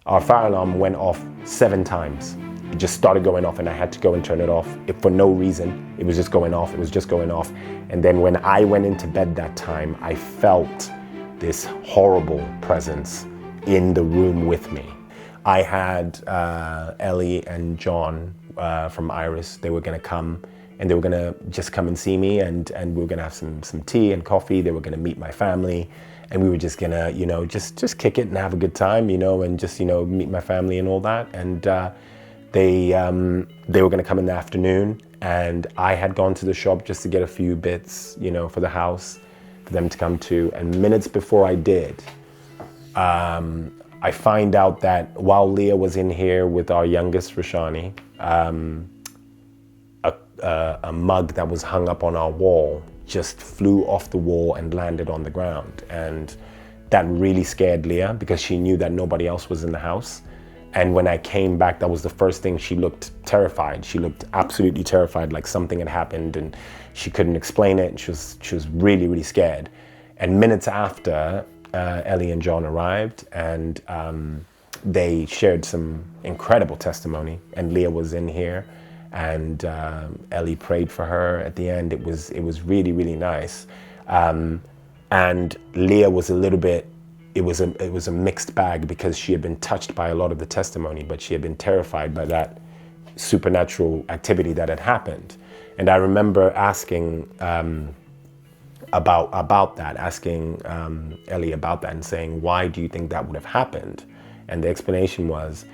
Our fire alarm went off 7 times. It just started going off and I had to go and turn it off for no reason. It was just going off, it was just going off. And then when I went into bed that time, I felt this horrible presence in the room with me. I had Ellie and John from Iris. They were gonna come and they were gonna just come and see me, and we were gonna have some tea and coffee. They were gonna meet my family, and we were just gonna, just kick it and have a good time, and just, meet my family and all that. And they were gonna come in the afternoon, and I had gone to the shop just to get a few bits, for the house, for them to come to. And minutes before I did, I find out that while Leah was in here with our youngest, Rashani, a mug that was hung up on our wall just flew off the wall and landed on the ground. And that really scared Leah because she knew that nobody else was in the house. And when I came back, that was the first thing. She looked terrified. She looked absolutely terrified, like something had happened and she couldn't explain it. She was really, really scared. And minutes after, Ellie and John arrived, and they shared some incredible testimony. And Leah was in here, and Ellie prayed for her at the end. It was really, really nice. And Leah was a little bit. It was a mixed bag because she had been touched by a lot of the testimony, but she had been terrified by that supernatural activity that had happened. And I remember asking about that, asking Ellie about that and saying, why do you think that would have happened? And the explanation was,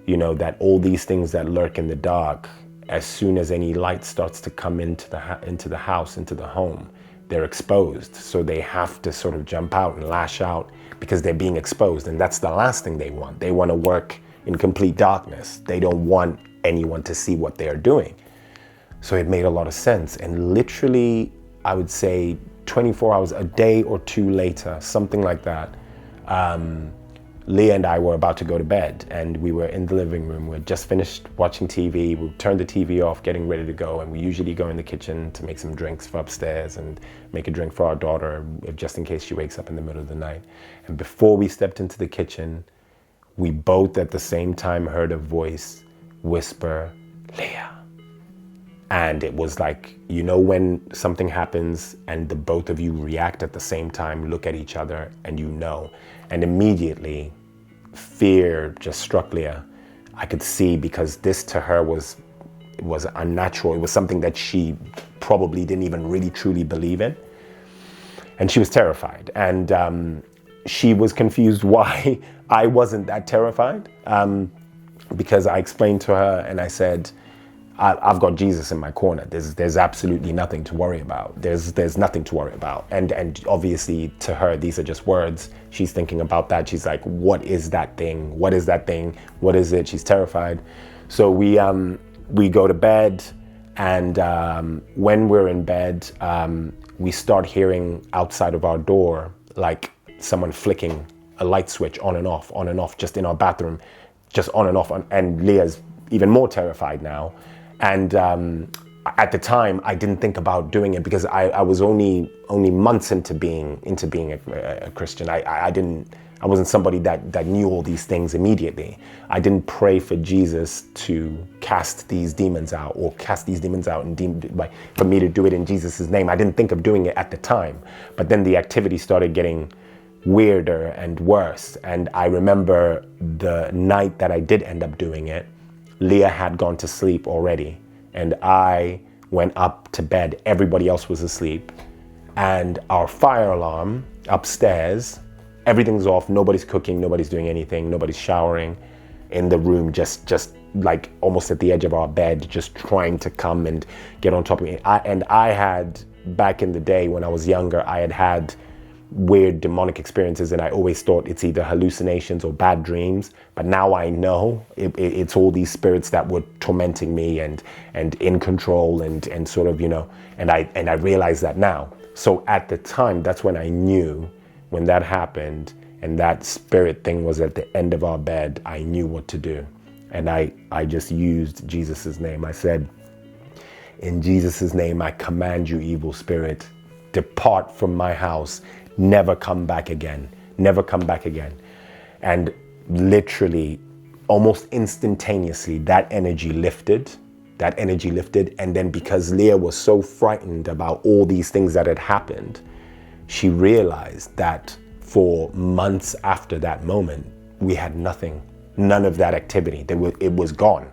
that all these things that lurk in the dark, as soon as any light starts to come into the house, into the home, they're exposed. So they have to sort of jump out and lash out because they're being exposed. And that's the last thing they want. They want to work in complete darkness. They don't want anyone to see what they're doing. So it made a lot of sense. And literally, I would say 24 hours, a day or two later, something like that, Leah and I were about to go to bed, and we were in the living room. We had just finished watching TV. We turned the TV off, getting ready to go, and we usually go in the kitchen to make some drinks for upstairs and make a drink for our daughter, just in case she wakes up in the middle of the night. And before we stepped into the kitchen, we both at the same time heard a voice whisper, "Leah." And it was like, when something happens and the both of you react at the same time, look at each other, and And immediately, fear just struck Leah. I could see, because this to her was unnatural. It was something that she probably didn't even really truly believe in. And she was terrified. And she was confused why I wasn't that terrified. Because I explained to her and I said, I've got Jesus in my corner. There's absolutely nothing to worry about. There's nothing to worry about. And obviously to her, these are just words. She's thinking about that. She's like, what is that thing? What is that thing? What is it? She's terrified. So we go to bed, and when we're in bed, we start hearing outside of our door, like someone flicking a light switch on and off, just in our bathroom, just on and off. And Leah's even more terrified now. And at the time, I didn't think about doing it because I was only months into being a Christian. I wasn't somebody that knew all these things immediately. I didn't pray for Jesus to cast these demons out and for me to do it in Jesus' name. I didn't think of doing it at the time. But then the activity started getting weirder and worse. And I remember the night that I did end up doing it, Leah had gone to sleep already, and I went up to bed. Everybody else was asleep, and our fire alarm upstairs, everything's off. Nobody's cooking, nobody's doing anything, nobody's showering in the room, just like almost at the edge of our bed, just trying to come and get on top of me. I had, back in the day when I was younger, I had weird demonic experiences, and I always thought it's either hallucinations or bad dreams. But now I know it's all these spirits that were tormenting me and in control and sort of, and I realize that now. So at the time, that's when I knew, when that happened and that spirit thing was at the end of our bed, I knew what to do. And I just used Jesus's name. I said, in Jesus's name, I command you, evil spirit, depart from my house. Never come back again. Never come back again. And literally, almost instantaneously, that energy lifted. And then because Leah was so frightened about all these things that had happened, she realized that for months after that moment, we had nothing, none of that activity. It was gone.